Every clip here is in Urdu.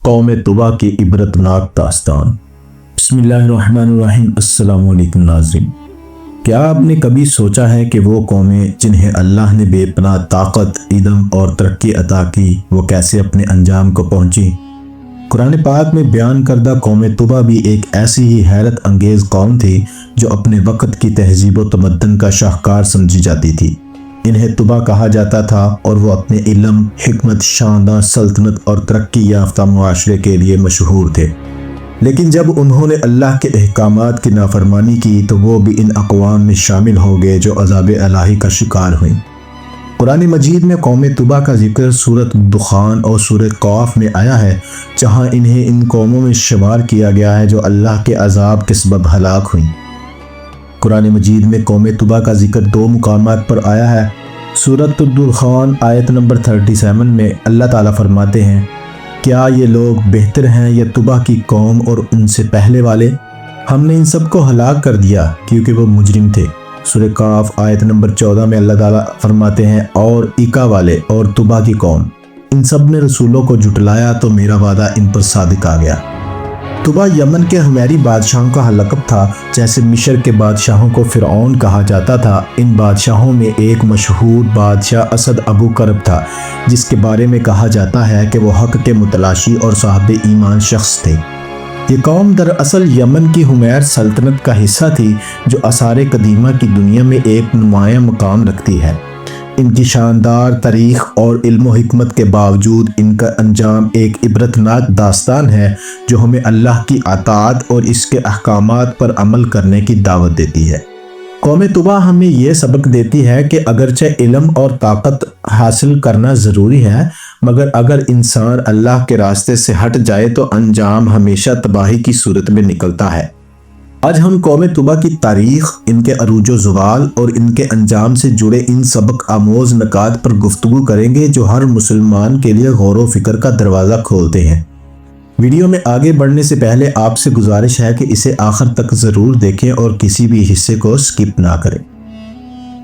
قوم طبا کی عبرتناک داستان۔ بسم اللہ الرحمن الرحیم۔ السلام علیکم ناظرین، کیا آپ نے کبھی سوچا ہے کہ وہ قومیں جنہیں اللہ نے بے پناہ طاقت، علم اور ترقی عطا کی، وہ کیسے اپنے انجام کو پہنچی؟ قرآن پاک میں بیان کردہ قوم طبا بھی ایک ایسی ہی حیرت انگیز قوم تھی جو اپنے وقت کی تہذیب و تمدن کا شاہکار سمجھی جاتی تھی۔ انہیں طبا کہا جاتا تھا اور وہ اپنے علم، حکمت، شاندار سلطنت اور ترقی یافتہ معاشرے کے لیے مشہور تھے۔ لیکن جب انہوں نے اللہ کے احکامات کی نافرمانی کی تو وہ بھی ان اقوام میں شامل ہو گئے جو عذاب الہی کا شکار ہوئیں۔ قرآن مجید میں قوم طبا کا ذکر سورۃ دخان اور سورۃ قاف میں آیا ہے، جہاں انہیں ان قوموں میں شمار کیا گیا ہے جو اللہ کے عذاب کے سبب ہلاک ہوئیں۔ قرآن مجید میں قوم طبا کا ذکر دو مقامات پر آیا ہے۔ سورۃ الدخان آیت نمبر 37 میں اللہ تعالیٰ فرماتے ہیں، کیا یہ لوگ بہتر ہیں یا طبا کی قوم اور ان سے پہلے والے؟ ہم نے ان سب کو ہلاک کر دیا کیونکہ وہ مجرم تھے۔ سورۃ قاف آیت نمبر 14 میں اللہ تعالیٰ فرماتے ہیں، اور ایکا والے اور طبا کی قوم، ان سب نے رسولوں کو جھٹلایا تو میرا وعدہ ان پر صادق آ گیا۔ طبا یمن کے حمیری بادشاہوں کا لقب تھا، جیسے مصر کے بادشاہوں کو فرعون کہا جاتا تھا۔ ان بادشاہوں میں ایک مشہور بادشاہ اسد ابو کرب تھا، جس کے بارے میں کہا جاتا ہے کہ وہ حق کے متلاشی اور صاحب ایمان شخص تھے۔ یہ قوم دراصل یمن کی حمیر سلطنت کا حصہ تھی، جو آثار قدیمہ کی دنیا میں ایک نمایاں مقام رکھتی ہے۔ ان کی شاندار تاریخ اور علم و حکمت کے باوجود ان کا انجام ایک عبرتناک داستان ہے جو ہمیں اللہ کی اطاعت اور اس کے احکامات پر عمل کرنے کی دعوت دیتی ہے۔ قوم طبا ہمیں یہ سبق دیتی ہے کہ اگرچہ علم اور طاقت حاصل کرنا ضروری ہے، مگر اگر انسان اللہ کے راستے سے ہٹ جائے تو انجام ہمیشہ تباہی کی صورت میں نکلتا ہے۔ آج ہم قوم طبا کی تاریخ، ان کے عروج و زوال اور ان کے انجام سے جڑے ان سبق آموز نکات پر گفتگو کریں گے جو ہر مسلمان کے لیے غور و فکر کا دروازہ کھولتے ہیں۔ ویڈیو میں آگے بڑھنے سے پہلے آپ سے گزارش ہے کہ اسے آخر تک ضرور دیکھیں اور کسی بھی حصے کو سکپ نہ کریں۔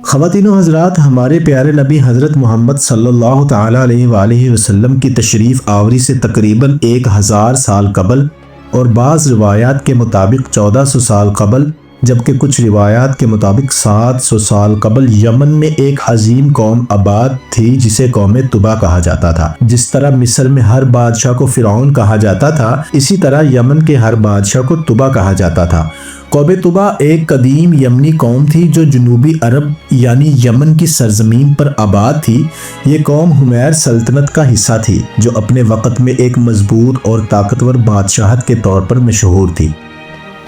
خواتین و حضرات، ہمارے پیارے نبی حضرت محمد صلی اللہ تعالیٰ علیہ وآلہ وسلم کی تشریف آوری سے تقریباً 1000 سال قبل اور بعض روایات کے مطابق 1400 سال قبل، جبکہ کچھ روایات کے مطابق 700 سال قبل یمن میں ایک عظیم قوم آباد تھی جسے قوم طبا کہا جاتا تھا۔ جس طرح مصر میں ہر بادشاہ کو فرعون کہا جاتا تھا، اسی طرح یمن کے ہر بادشاہ کو طبا کہا جاتا تھا۔ قوم طبا ایک قدیم یمنی قوم تھی جو جنوبی عرب یعنی یمن کی سرزمین پر آباد تھی۔ یہ قوم حمیر سلطنت کا حصہ تھی جو اپنے وقت میں ایک مضبوط اور طاقتور بادشاہت کے طور پر مشہور تھی۔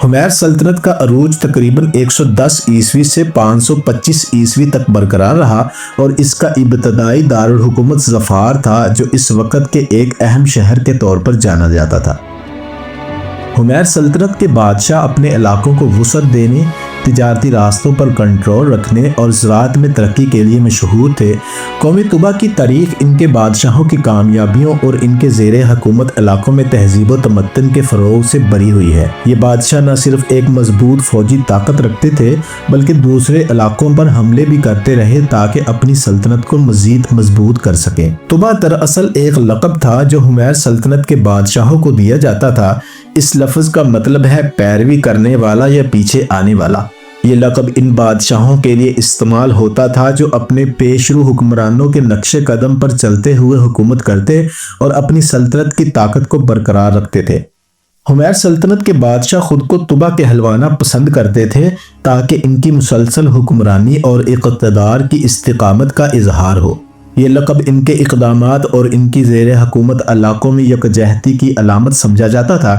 حمیر سلطنت کا عروج تقریباً 110 عیسوی سے 525 عیسوی تک برقرار رہا اور اس کا ابتدائی دارالحکومت ظفار تھا، جو اس وقت کے ایک اہم شہر کے طور پر جانا جاتا تھا۔ حمیر سلطنت کے بادشاہ اپنے علاقوں کو وسعت دینے، تجارتی راستوں پر کنٹرول رکھنے اور زراعت میں ترقی کے لیے مشہور تھے۔ قوم طبا کی تاریخ ان کے بادشاہوں کی کامیابیوں اور ان کے زیر حکومت علاقوں میں تہذیب و تمدن کے فروغ سے بھری ہوئی ہے۔ یہ بادشاہ نہ صرف ایک مضبوط فوجی طاقت رکھتے تھے بلکہ دوسرے علاقوں پر حملے بھی کرتے رہے تاکہ اپنی سلطنت کو مزید مضبوط کر سکیں۔ طبا دراصل ایک لقب تھا جو حمیر سلطنت کے بادشاہوں کو دیا جاتا تھا۔ اس لفظ کا مطلب ہے پیروی کرنے والا یا پیچھے آنے والا۔ یہ لقب ان بادشاہوں کے لیے استعمال ہوتا تھا جو اپنے پیشرو حکمرانوں کے نقش قدم پر چلتے ہوئے حکومت کرتے اور اپنی سلطنت کی طاقت کو برقرار رکھتے تھے۔ حمیر سلطنت کے بادشاہ خود کو طبا کہلوانا پسند کرتے تھے تاکہ ان کی مسلسل حکمرانی اور اقتدار کی استقامت کا اظہار ہو۔ یہ لقب ان کے اقدامات اور ان کی زیر حکومت علاقوں میں یکجہتی کی علامت سمجھا جاتا تھا۔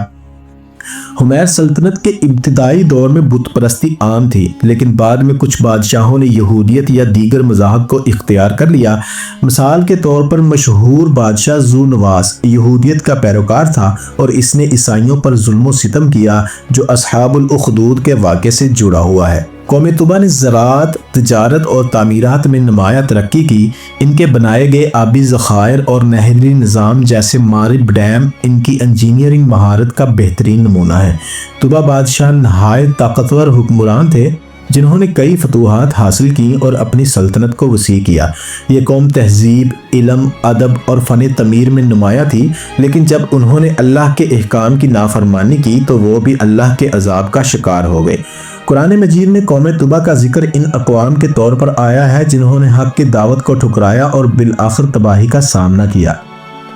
حمیر سلطنت کے ابتدائی دور میں بت پرستی عام تھی، لیکن بعد میں کچھ بادشاہوں نے یہودیت یا دیگر مذاہب کو اختیار کر لیا۔ مثال کے طور پر مشہور بادشاہ ذو نواس یہودیت کا پیروکار تھا اور اس نے عیسائیوں پر ظلم و ستم کیا، جو اصحاب الاخدود کے واقعے سے جڑا ہوا ہے۔ قوم طبا نے زراعت، تجارت اور تعمیرات میں نمایاں ترقی کی۔ ان کے بنائے گئے آبی ذخائر اور نہری نظام جیسے مارب ڈیم ان کی انجینئرنگ مہارت کا بہترین نمونہ ہے۔ طبا بادشاہ نہایت طاقتور حکمران تھے۔ جنہوں نے کئی فتوحات حاصل کی اور اپنی سلطنت کو وسیع کیا۔ یہ قوم تہذیب، علم، ادب اور فن تعمیر میں نمایاں تھی، لیکن جب انہوں نے اللہ کے احکام کی نافرمانی کی تو وہ بھی اللہ کے عذاب کا شکار ہو گئے۔ قرآن مجید میں قوم طبع کا ذکر ان اقوام کے طور پر آیا ہے جنہوں نے حق کی دعوت کو ٹھکرایا اور بالآخر تباہی کا سامنا کیا۔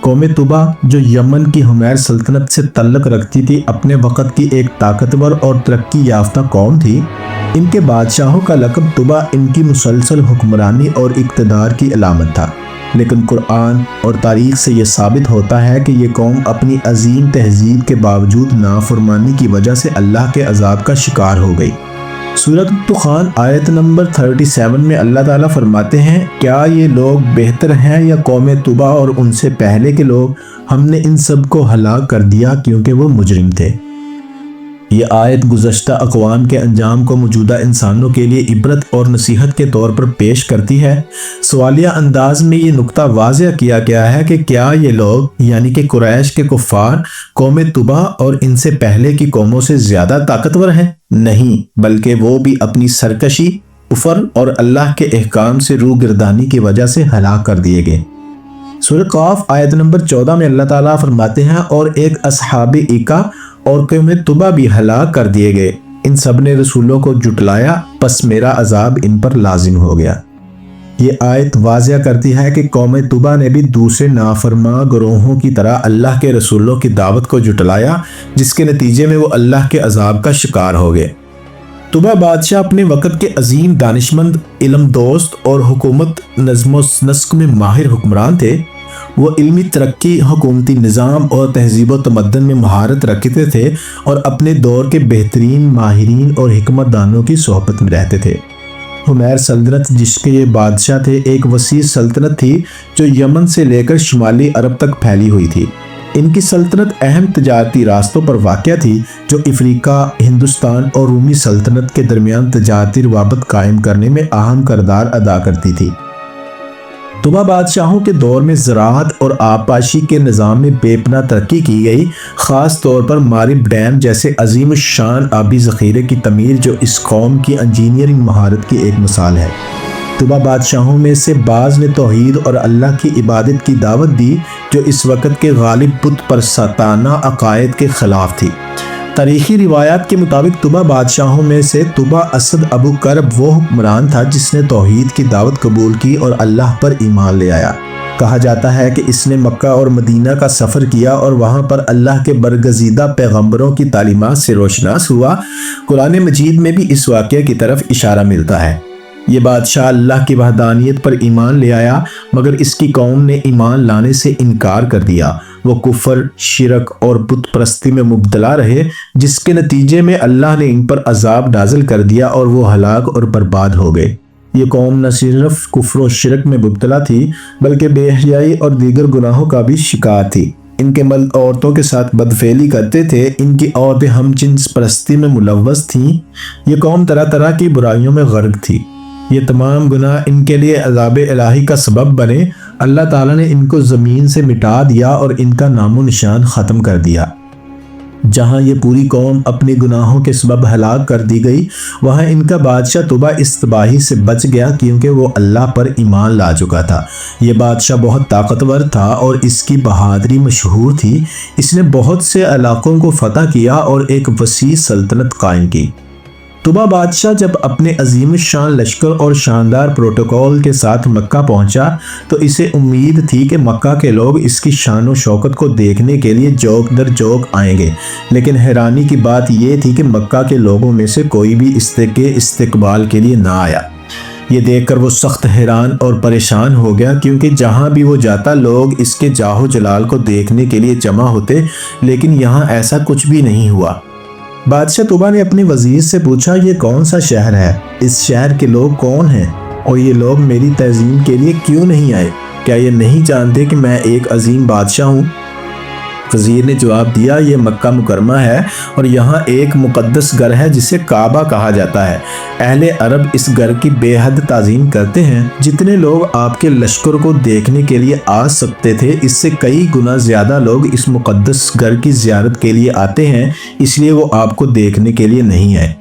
قوم طبع جو یمن کی حمیر سلطنت سے تعلق رکھتی تھی، اپنے وقت کی ایک طاقتور اور ترقی یافتہ قوم تھی۔ ان کے بادشاہوں کا لقب طبع ان کی مسلسل حکمرانی اور اقتدار کی علامت تھا، لیکن قرآن اور تاریخ سے یہ ثابت ہوتا ہے کہ یہ قوم اپنی عظیم تہذیب کے باوجود نافرمانی کی وجہ سے اللہ کے عذاب کا شکار ہو گئی۔ سورۃ الدخان آیت نمبر 37 میں اللہ تعالیٰ فرماتے ہیں، کیا یہ لوگ بہتر ہیں یا قوم طبع اور ان سے پہلے کے لوگ؟ ہم نے ان سب کو ہلاک کر دیا کیونکہ وہ مجرم تھے۔ یہ آیت گزشتہ اقوام کے انجام کو موجودہ انسانوں کے لیے عبرت اور نصیحت کے طور پر پیش کرتی ہے۔ سوالیہ انداز میں یہ نقطہ واضح کیا گیا ہے کہ کیا یہ لوگ یعنی کہ قریش کے کفار قوم طبع اور ان سے پہلے کی قوموں سے زیادہ طاقتور ہیں؟ نہیں، بلکہ وہ بھی اپنی سرکشی، کفر اور اللہ کے احکام سے روگردانی کی وجہ سے ہلاک کر دیے گئے۔ سورۃ قاف آیت نمبر 14 میں اللہ تعالیٰ فرماتے ہیں، اور ایک اصحاب ایکا اور قوم طبع بھی ہلاک کر دیے گئے، ان سب نے رسولوں کو جھٹلایا، پس میرا عذاب ان پر لازم ہو گیا۔ یہ آیت واضح کرتی ہے کہ قوم طبع نے بھی دوسرے نافرما گروہوں کی طرح اللہ کے رسولوں کی دعوت کو جھٹلایا، جس کے نتیجے میں وہ اللہ کے عذاب کا شکار ہو گئے۔ طبع بادشاہ اپنے وقت کے عظیم دانشمند، علم دوست اور حکومت نظم و نسق میں ماہر حکمران تھے۔ وہ علمی ترقی، حکومتی نظام اور تہذیب و تمدن میں مہارت رکھتے تھے اور اپنے دور کے بہترین ماہرین اور حکمت دانوں کی صحبت میں رہتے تھے۔ حمیر سلطنت جس کے یہ بادشاہ تھے ایک وسیع سلطنت تھی جو یمن سے لے کر شمالی عرب تک پھیلی ہوئی تھی۔ ان کی سلطنت اہم تجارتی راستوں پر واقع تھی جو افریقہ، ہندوستان اور رومی سلطنت کے درمیان تجارتی روابط قائم کرنے میں اہم کردار ادا کرتی تھی۔ طبع بادشاہوں کے دور میں زراعت اور آبپاشی کے نظام میں بے پناہ ترقی کی گئی، خاص طور پر مارب ڈیم جیسے عظیم الشان آبی ذخیرے کی تعمیر جو اس قوم کی انجینئرنگ مہارت کی ایک مثال ہے۔ طبع بادشاہوں میں سے بعض نے توحید اور اللہ کی عبادت کی دعوت دی جو اس وقت کے غالب بت پرستانہ عقائد کے خلاف تھی۔ تاریخی روایات کے مطابق طبع بادشاہوں میں سے طبع اسد ابو کرب وہ حکمران تھا جس نے توحید کی دعوت قبول کی اور اللہ پر ایمان لے آیا۔ کہا جاتا ہے کہ اس نے مکہ اور مدینہ کا سفر کیا اور وہاں پر اللہ کے برگزیدہ پیغمبروں کی تعلیمات سے روشناس ہوا۔ قرآن مجید میں بھی اس واقعے کی طرف اشارہ ملتا ہے۔ یہ بادشاہ اللہ کی وحدانیت پر ایمان لے آیا مگر اس کی قوم نے ایمان لانے سے انکار کر دیا۔ وہ کفر، شرک اور بت پرستی میں مبتلا رہے جس کے نتیجے میں اللہ نے ان پر عذاب نازل کر دیا اور وہ ہلاک اور برباد ہو گئے۔ یہ قوم نہ صرف کفر و شرک میں مبتلا تھی بلکہ بے حیائی اور دیگر گناہوں کا بھی شکار تھی۔ ان کے مرد عورتوں کے ساتھ بدفعلی کرتے تھے، ان کی عورتیں ہم جنس پرستی میں ملوث تھیں۔ یہ قوم طرح طرح کی برائیوں میں غرق تھی۔ یہ تمام گناہ ان کے لیے عذاب الہی کا سبب بنے۔ اللہ تعالیٰ نے ان کو زمین سے مٹا دیا اور ان کا نام و نشان ختم کر دیا۔ جہاں یہ پوری قوم اپنے گناہوں کے سبب ہلاک کر دی گئی، وہاں ان کا بادشاہ طبع اس تباہی سے بچ گیا کیونکہ وہ اللہ پر ایمان لا چکا تھا۔ یہ بادشاہ بہت طاقتور تھا اور اس کی بہادری مشہور تھی۔ اس نے بہت سے علاقوں کو فتح کیا اور ایک وسیع سلطنت قائم کی۔ طبع بادشاہ جب اپنے عظیم الشان لشکر اور شاندار پروٹوکول کے ساتھ مکہ پہنچا تو اسے امید تھی کہ مکہ کے لوگ اس کی شان و شوکت کو دیکھنے کے لیے جوک در جوک آئیں گے، لیکن حیرانی کی بات یہ تھی کہ مکہ کے لوگوں میں سے کوئی بھی اس کے استقبال کے لیے نہ آیا۔ یہ دیکھ کر وہ سخت حیران اور پریشان ہو گیا کیونکہ جہاں بھی وہ جاتا لوگ اس کے جاہ و جلال کو دیکھنے کے لیے جمع ہوتے، لیکن یہاں ایسا کچھ بھی نہیں ہوا۔ بادشاہ طبع نے اپنے وزیر سے پوچھا، یہ کون سا شہر ہے؟ اس شہر کے لوگ کون ہیں اور یہ لوگ میری تعظیم کے لیے کیوں نہیں آئے؟ کیا یہ نہیں جانتے کہ میں ایک عظیم بادشاہ ہوں؟ وزیر نے جواب دیا، یہ مکہ مکرمہ ہے اور یہاں ایک مقدس گھر ہے جسے کعبہ کہا جاتا ہے۔ اہل عرب اس گھر کی بے حد تعظیم کرتے ہیں۔ جتنے لوگ آپ کے لشکر کو دیکھنے کے لیے آ سکتے تھے اس سے کئی گنا زیادہ لوگ اس مقدس گھر کی زیارت کے لیے آتے ہیں، اس لیے وہ آپ کو دیکھنے کے لیے نہیں آئے۔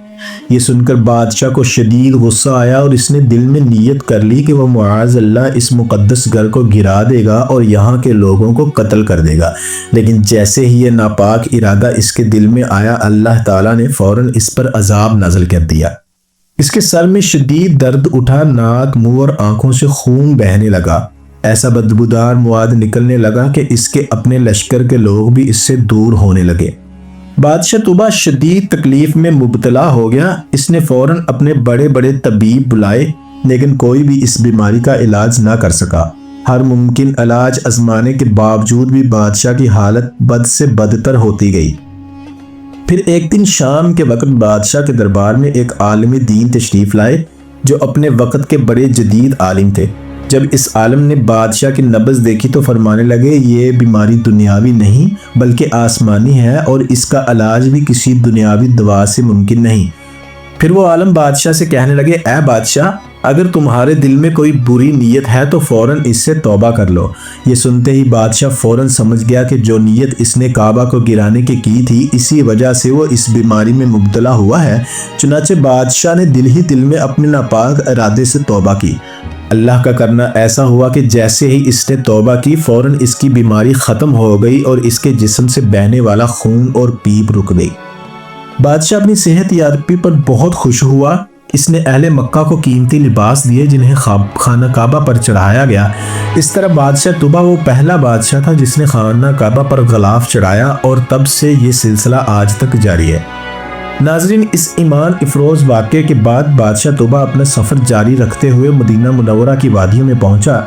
یہ سن کر بادشاہ کو شدید غصہ آیا اور اس نے دل میں نیت کر لی کہ وہ معاذ اللہ اس مقدس گھر کو گرا دے گا اور یہاں کے لوگوں کو قتل کر دے گا۔ لیکن جیسے ہی یہ ناپاک ارادہ اس کے دل میں آیا، اللہ تعالیٰ نے فوراً اس پر عذاب نازل کر دیا۔ اس کے سر میں شدید درد اٹھا، ناک، منہ اور آنکھوں سے خون بہنے لگا، ایسا بدبودار مواد نکلنے لگا کہ اس کے اپنے لشکر کے لوگ بھی اس سے دور ہونے لگے۔ بادشاہ طوبہ شدید تکلیف میں مبتلا ہو گیا۔ اس نے فوراً اپنے بڑے بڑے طبیب بلائے، لیکن کوئی بھی اس بیماری کا علاج نہ کر سکا۔ ہر ممکن علاج آزمانے کے باوجود بھی بادشاہ کی حالت بد سے بدتر ہوتی گئی۔ پھر ایک دن شام کے وقت بادشاہ کے دربار میں ایک عالم دین تشریف لائے جو اپنے وقت کے بڑے جدید عالم تھے۔ جب اس عالم نے بادشاہ کی نبض دیکھی تو فرمانے لگے، یہ بیماری دنیاوی نہیں بلکہ آسمانی ہے اور اس کا علاج بھی کسی دنیاوی دوا سے ممکن نہیں۔ پھر وہ عالم بادشاہ سے کہنے لگے، اے بادشاہ، اگر تمہارے دل میں کوئی بری نیت ہے تو فوراً اس سے توبہ کر لو۔ یہ سنتے ہی بادشاہ فوراً سمجھ گیا کہ جو نیت اس نے کعبہ کو گرانے کی تھی، اسی وجہ سے وہ اس بیماری میں مبتلا ہوا ہے۔ چنانچہ بادشاہ نے دل ہی دل میں اپنے ناپاک ارادے سے توبہ کی۔ اللہ کا کرنا ایسا ہوا کہ جیسے ہی اس نے توبہ کی، فوراً اس کی بیماری ختم ہو گئی اور اس کے جسم سے بہنے والا خون اور پیپ رک گئی۔ بادشاہ اپنی صحت یابی پر بہت خوش ہوا۔ اس نے اہل مکہ کو قیمتی لباس دیے جنہیں خانہ کعبہ پر چڑھایا گیا۔ اس طرح بادشاہ طوبہ وہ پہلا بادشاہ تھا جس نے خانہ کعبہ پر غلاف چڑھایا، اور تب سے یہ سلسلہ آج تک جاری ہے۔ ناظرین، اس ایمان افروز واقعے کے بعد بادشاہ طوبہ اپنا سفر جاری رکھتے ہوئے مدینہ منورہ کی وادیوں میں پہنچا۔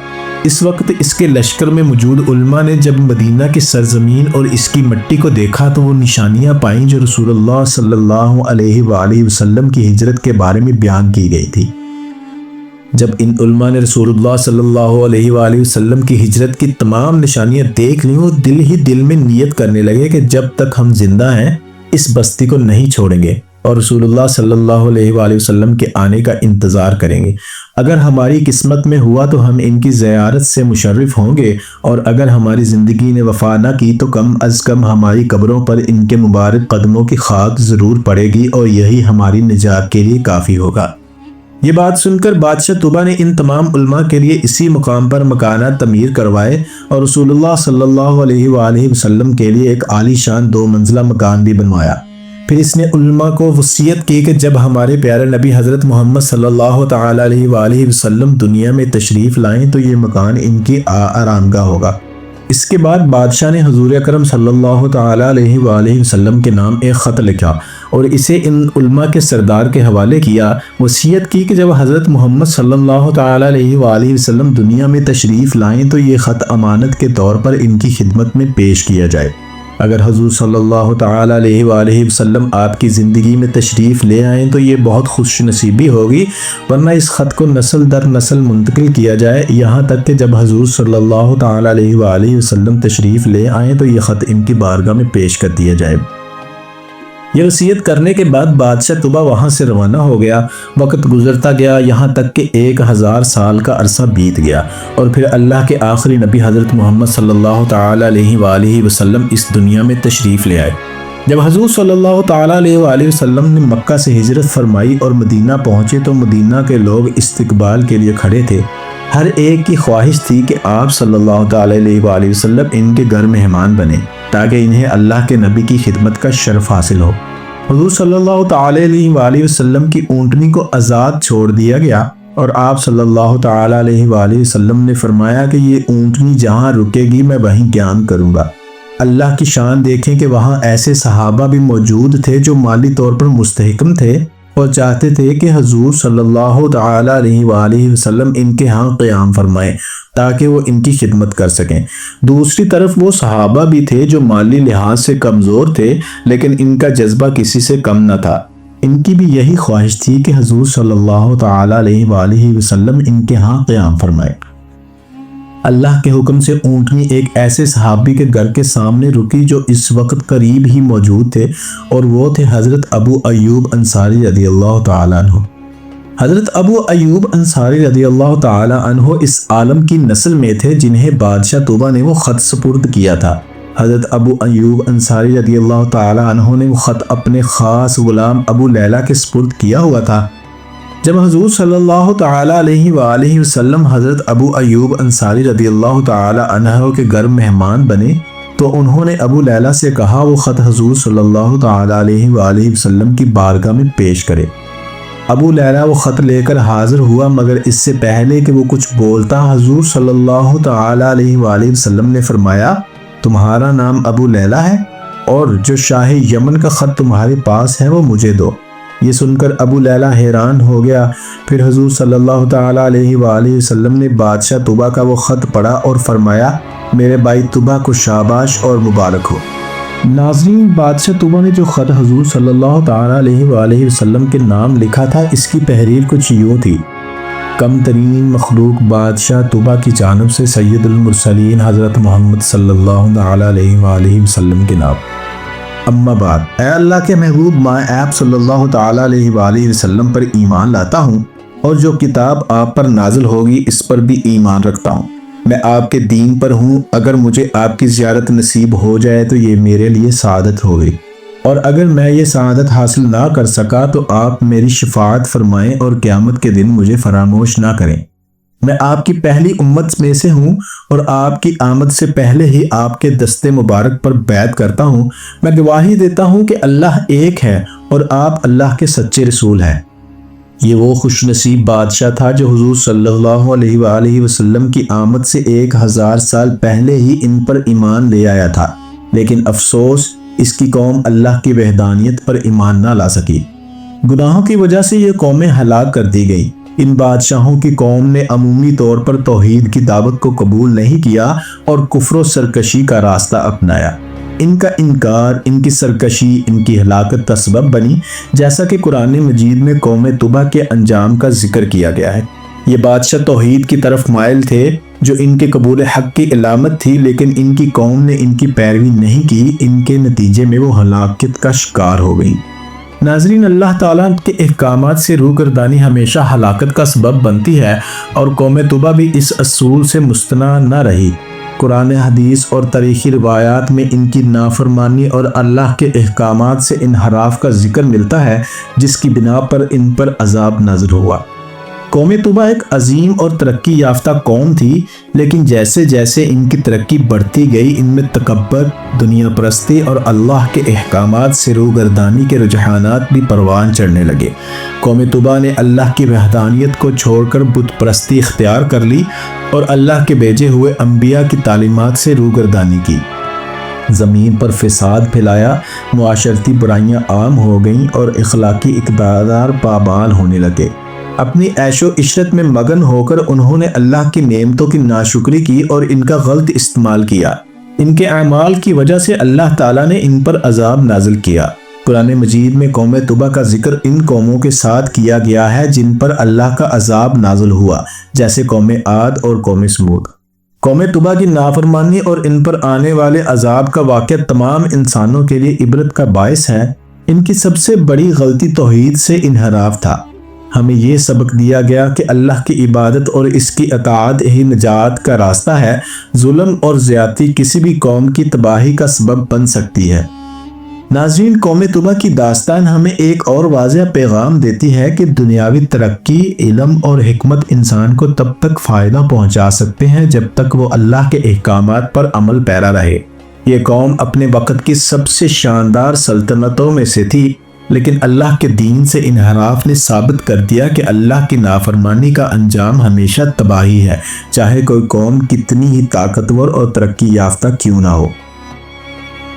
اس وقت اس کے لشکر میں موجود علماء نے جب مدینہ کی سرزمین اور اس کی مٹی کو دیکھا تو وہ نشانیاں پائیں جو رسول اللہ صلی اللہ علیہ وآلہ وسلم کی ہجرت کے بارے میں بیان کی گئی تھی۔ جب ان علماء نے رسول اللہ صلی اللہ علیہ وآلہ وسلم کی ہجرت کی تمام نشانیاں دیکھ لیں، وہ دل ہی دل میں نیت کرنے لگے کہ جب تک ہم زندہ ہیں اس بستی کو نہیں چھوڑیں گے اور رسول اللہ صلی اللہ علیہ وآلہ وسلم کے آنے کا انتظار کریں گے۔ اگر ہماری قسمت میں ہوا تو ہم ان کی زیارت سے مشرف ہوں گے، اور اگر ہماری زندگی نے وفا نہ کی تو کم از کم ہماری قبروں پر ان کے مبارک قدموں کی خاک ضرور پڑے گی، اور یہی ہماری نجات کے لیے کافی ہوگا۔ یہ بات سن کر بادشاہ طوبہ نے ان تمام علماء کے لیے اسی مقام پر مکانات تعمیر کروائے اور رسول اللہ صلی اللہ علیہ وآلہ وسلم کے لیے ایک عالی شان 2 منزلہ مکان بھی بنوایا۔ پھر اس نے علماء کو وصیت کی کہ جب ہمارے پیارے نبی حضرت محمد صلی اللہ تعالی علیہ وآلہ وسلم دنیا میں تشریف لائیں تو یہ مکان ان کی آرامگاہ ہوگا۔ اس کے بعد بادشاہ نے حضور اکرم صلی اللہ تعالی علیہ وآلہ وسلم کے نام ایک خط لکھا اور اسے ان علماء کے سردار کے حوالے کیا۔ وصیت کی کہ جب حضرت محمد صلی اللہ تعالی علیہ وآلہ وسلم دنیا میں تشریف لائیں تو یہ خط امانت کے طور پر ان کی خدمت میں پیش کیا جائے۔ اگر حضور صلی اللہ تعالی علیہ وآلہ وسلم آپ کی زندگی میں تشریف لے آئیں تو یہ بہت خوش نصیبی ہوگی، ورنہ اس خط کو نسل در نسل منتقل کیا جائے، یہاں تک کہ جب حضور صلی اللہ تعالی علیہ وآلہ وسلم تشریف لے آئیں تو یہ خط ان کی بارگاہ میں پیش کر دیا جائے۔ یہ وصیت کرنے کے بعد بادشاہ طوبہ وہاں سے روانہ ہو گیا۔ وقت گزرتا گیا، یہاں تک کہ 1000 سال کا عرصہ بیت گیا، اور پھر اللہ کے آخری نبی حضرت محمد صلی اللہ تعالی علیہ وآلہ وسلم اس دنیا میں تشریف لے آئے۔ جب حضور صلی اللہ تعالی علیہ وآلہ وسلم نے مکہ سے ہجرت فرمائی اور مدینہ پہنچے تو مدینہ کے لوگ استقبال کے لیے کھڑے تھے۔ ہر ایک کی خواہش تھی کہ آپ صلی اللہ تعالی علیہ وآلہ وسلم ان کے گھر مہمان بنے تاکہ انہیں اللہ کے نبی کی خدمت کا شرف حاصل ہو۔ حضور صلی اللہ تعالی علیہ وآلہ وسلم کی اونٹنی کو آزاد چھوڑ دیا گیا، اور آپ صلی اللہ تعالی علیہ وآلہ وسلم نے فرمایا کہ یہ اونٹنی جہاں رکے گی میں وہیں قیام کروں گا۔ اللہ کی شان دیکھیں کہ وہاں ایسے صحابہ بھی موجود تھے جو مالی طور پر مستحکم تھے اور چاہتے تھے کہ حضور صلی اللہ تعالی علیہ وآلہ وسلم ان کے ہاں قیام فرمائیں تاکہ وہ ان کی خدمت کر سکیں۔ دوسری طرف وہ صحابہ بھی تھے جو مالی لحاظ سے کمزور تھے لیکن ان کا جذبہ کسی سے کم نہ تھا۔ ان کی بھی یہی خواہش تھی کہ حضور صلی اللہ تعالی علیہ وآلہ وسلم ان کے ہاں قیام فرمائیں۔ اللہ کے حکم سے اونٹنی ایک ایسے صحابی کے گھر کے سامنے رکی جو اس وقت قریب ہی موجود تھے، اور وہ تھے حضرت ابو ایوب انصاری رضی اللہ تعالیٰ عنہ۔ حضرت ابو ایوب انصاری رضی اللہ تعالیٰ عنہ اس عالم کی نسل میں تھے جنہیں بادشاہ طوبہ نے وہ خط سپرد کیا تھا۔ حضرت ابو ایوب انصاری رضی اللہ تعالی عنہ نے وہ خط اپنے خاص غلام ابو لیلہ کے سپرد کیا ہوا تھا۔ جب حضور صلی اللہ تعالی علیہ وآلہ وسلم حضرت ابو ایوب انصاری رضی اللہ تعالی عنہ کے گھر مہمان بنے تو انہوں نے ابو لیلہ سے کہا وہ خط حضور صلی اللہ تعالی علیہ وآلہ وسلم کی بارگاہ میں پیش کرے۔ ابو لیلہ وہ خط لے کر حاضر ہوا، مگر اس سے پہلے کہ وہ کچھ بولتا حضور صلی اللہ تعالی علیہ وآلہ وسلم نے فرمایا تمہارا نام ابو لیلہ ہے اور جو شاہ یمن کا خط تمہارے پاس ہے وہ مجھے دو۔ یہ سن کر ابو لیلہ حیران ہو گیا۔ پھر حضور صلی اللہ تعالی علیہ وآلہ وسلم نے بادشاہ طوبہ کا وہ خط پڑھا اور فرمایا میرے بھائی طوبہ کو شاباش اور مبارک ہو۔ ناظرین، بادشاہ طوبہ نے جو خط حضور صلی اللہ تعالی علیہ وآلہ وسلم کے نام لکھا تھا اس کی تحریر کچھ یوں تھی: کم ترین مخلوق بادشاہ طوبہ کی جانب سے سید المرسلین حضرت محمد صلی اللہ تعالی علیہ وآلہ وسلم کے نام۔ اما بعد، اے اللہ کے محبوب، میں آپ صلی اللہ تعالی علیہ وآلہ وسلم پر ایمان لاتا ہوں اور جو کتاب آپ پر نازل ہوگی اس پر بھی ایمان رکھتا ہوں۔ میں آپ کے دین پر ہوں۔ اگر مجھے آپ کی زیارت نصیب ہو جائے تو یہ میرے لیے سعادت ہوگی، اور اگر میں یہ سعادت حاصل نہ کر سکا تو آپ میری شفاعت فرمائیں اور قیامت کے دن مجھے فراموش نہ کریں۔ میں آپ کی پہلی امت میں سے ہوں اور آپ کی آمد سے پہلے ہی آپ کے دستے مبارک پر بیعت کرتا ہوں۔ میں گواہی دیتا ہوں کہ اللہ ایک ہے اور آپ اللہ کے سچے رسول ہیں۔ یہ وہ خوش نصیب بادشاہ تھا جو حضور صلی اللہ علیہ وآلہ وسلم کی آمد سے 1000 سال پہلے ہی ان پر ایمان لے آیا تھا، لیکن افسوس اس کی قوم اللہ کی وحدانیت پر ایمان نہ لا سکی۔ گناہوں کی وجہ سے یہ قومیں ہلاک کر دی گئی۔ ان بادشاہوں کی قوم نے عمومی طور پر توحید کی دعوت کو قبول نہیں کیا اور کفر و سرکشی کا راستہ اپنایا۔ ان کا انکار، ان کی سرکشی ان کی ہلاکت کا سبب بنی، جیسا کہ قرآن مجید میں قوم طوبہ کے انجام کا ذکر کیا گیا ہے۔ یہ بادشاہ توحید کی طرف مائل تھے جو ان کے قبول حق کی علامت تھی، لیکن ان کی قوم نے ان کی پیروی نہیں کی۔ ان کے نتیجے میں وہ ہلاکت کا شکار ہو گئی۔ ناظرین، اللہ تعالیٰ کے احکامات سے روگردانی ہمیشہ ہلاکت کا سبب بنتی ہے اور قوم طوبہ بھی اس اصول سے مستثنیٰ نہ رہی۔ قرآن حدیث اور تاریخی روایات میں ان کی نافرمانی اور اللہ کے احکامات سے انحراف کا ذکر ملتا ہے، جس کی بنا پر ان پر عذاب نازل ہوا۔ قوم طوبہ ایک عظیم اور ترقی یافتہ قوم تھی، لیکن جیسے جیسے ان کی ترقی بڑھتی گئی ان میں تکبر، دنیا پرستی اور اللہ کے احکامات سے روگردانی کے رجحانات بھی پروان چڑھنے لگے۔ قوم طوبہ نے اللہ کی وحدانیت کو چھوڑ کر بت پرستی اختیار کر لی اور اللہ کے بھیجے ہوئے انبیاء کی تعلیمات سے روگردانی کی۔ زمین پر فساد پھیلایا، معاشرتی برائیاں عام ہو گئیں اور اخلاقی اقدار پابال ہونے لگے۔ اپنی عیش و عشرت میں مگن ہو کر انہوں نے اللہ کی نعمتوں کی ناشکری کی اور ان کا غلط استعمال کیا۔ ان کے اعمال کی وجہ سے اللہ تعالیٰ نے ان پر عذاب نازل کیا۔ قرآن مجید میں قوم طوبہ کا ذکر ان قوموں کے ساتھ کیا گیا ہے جن پر اللہ کا عذاب نازل ہوا، جیسے قوم عاد اور قوم سمود۔ قوم طوبہ کی نافرمانی اور ان پر آنے والے عذاب کا واقعہ تمام انسانوں کے لیے عبرت کا باعث ہے۔ ان کی سب سے بڑی غلطی توحید سے انحراف تھا۔ ہمیں یہ سبق دیا گیا کہ اللہ کی عبادت اور اس کی اطاعت ہی نجات کا راستہ ہے۔ ظلم اور زیادتی کسی بھی قوم کی تباہی کا سبب بن سکتی ہے۔ ناظرین، قوم طوبہ کی داستان ہمیں ایک اور واضح پیغام دیتی ہے کہ دنیاوی ترقی، علم اور حکمت انسان کو تب تک فائدہ پہنچا سکتے ہیں جب تک وہ اللہ کے احکامات پر عمل پیرا رہے۔ یہ قوم اپنے وقت کی سب سے شاندار سلطنتوں میں سے تھی، لیکن اللہ کے دین سے انحراف نے ثابت کر دیا کہ اللہ کی نافرمانی کا انجام ہمیشہ تباہی ہے، چاہے کوئی قوم کتنی ہی طاقتور اور ترقی یافتہ کیوں نہ ہو۔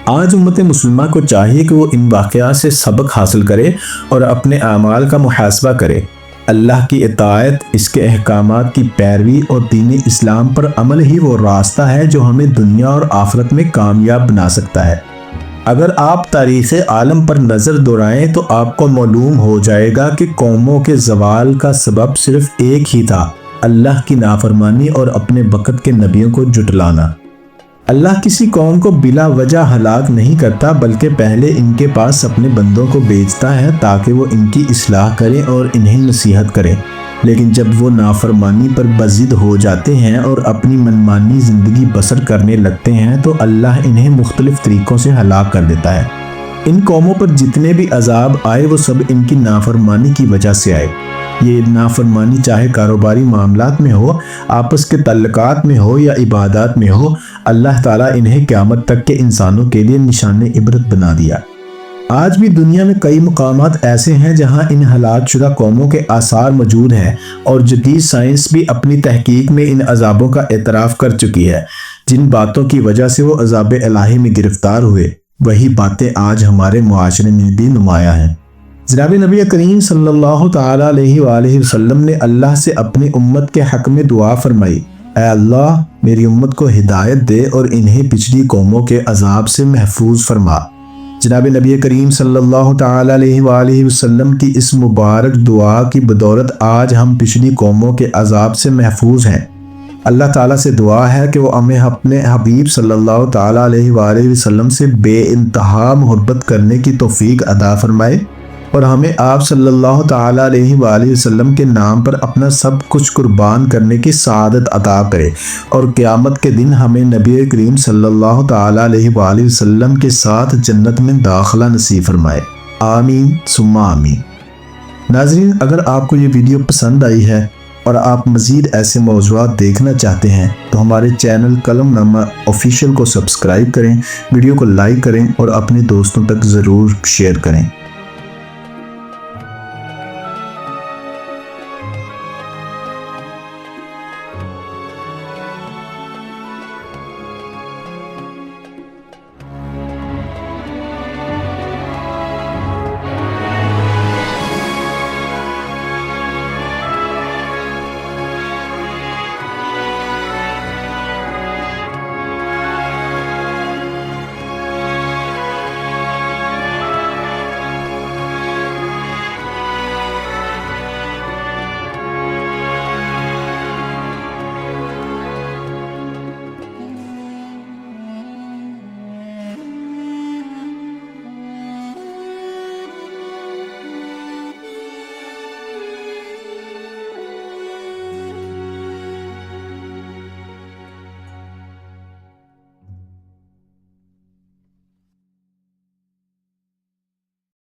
آج امت مسلمہ کو چاہیے کہ وہ ان واقعات سے سبق حاصل کرے اور اپنے اعمال کا محاسبہ کرے۔ اللہ کی اطاعت، اس کے احکامات کی پیروی اور دین اسلام پر عمل ہی وہ راستہ ہے جو ہمیں دنیا اور آخرت میں کامیاب بنا سکتا ہے۔ اگر آپ تاریخ عالم پر نظر دوڑائیں تو آپ کو معلوم ہو جائے گا کہ قوموں کے زوال کا سبب صرف ایک ہی تھا: اللہ کی نافرمانی اور اپنے وقت کے نبیوں کو جھٹلانا۔ اللہ کسی قوم کو بلا وجہ ہلاک نہیں کرتا، بلکہ پہلے ان کے پاس اپنے بندوں کو بھیجتا ہے تاکہ وہ ان کی اصلاح کریں اور انہیں نصیحت کریں۔ لیکن جب وہ نافرمانی پر بضد ہو جاتے ہیں اور اپنی منمانی زندگی بسر کرنے لگتے ہیں تو اللہ انہیں مختلف طریقوں سے ہلاک کر دیتا ہے۔ ان قوموں پر جتنے بھی عذاب آئے وہ سب ان کی نافرمانی کی وجہ سے آئے۔ یہ نافرمانی چاہے کاروباری معاملات میں ہو، آپس کے تعلقات میں ہو یا عبادات میں ہو، اللہ تعالیٰ انہیں قیامت تک کے انسانوں کے لیے نشان عبرت بنا دیا۔ آج بھی دنیا میں کئی مقامات ایسے ہیں جہاں ان ہلاک شدہ قوموں کے آثار موجود ہیں، اور جدید سائنس بھی اپنی تحقیق میں ان عذابوں کا اعتراف کر چکی ہے۔ جن باتوں کی وجہ سے وہ عذاب الہی میں گرفتار ہوئے، وہی باتیں آج ہمارے معاشرے میں بھی نمایاں ہیں۔ جناب نبی کریم صلی اللہ تعالیٰ علیہ وآلہ وسلم نے اللہ سے اپنی امت کے حق میں دعا فرمائی، اے اللہ میری امت کو ہدایت دے اور انہیں پچھلی قوموں کے عذاب سے محفوظ فرما۔ جناب نبی کریم صلی اللہ تعالیٰ علیہ وآلہ وسلم کی اس مبارک دعا کی بدولت آج ہم پچھلی قوموں کے عذاب سے محفوظ ہیں۔ اللہ تعالیٰ سے دعا ہے کہ وہ ہمیں اپنے حبیب صلی اللہ تعالیٰ علیہ وآلہ وسلم سے بے انتہا محبت کرنے کی توفیق عطا فرمائے، اور ہمیں آپ صلی اللہ تعالیٰ علیہ وآلہ وسلم کے نام پر اپنا سب کچھ قربان کرنے کی سعادت عطا کرے، اور قیامت کے دن ہمیں نبی کریم صلی اللہ تعالیٰ علیہ وآلہ وسلم کے ساتھ جنت میں داخلہ نصیب فرمائے، آمین ثم آمین۔ ناظرین، اگر آپ کو یہ ویڈیو پسند آئی ہے اور آپ مزید ایسے موضوعات دیکھنا چاہتے ہیں تو ہمارے چینل قلم نامہ آفیشیل کو سبسکرائب کریں، ویڈیو کو لائک کریں اور اپنے دوستوں تک ضرور شیئر کریں۔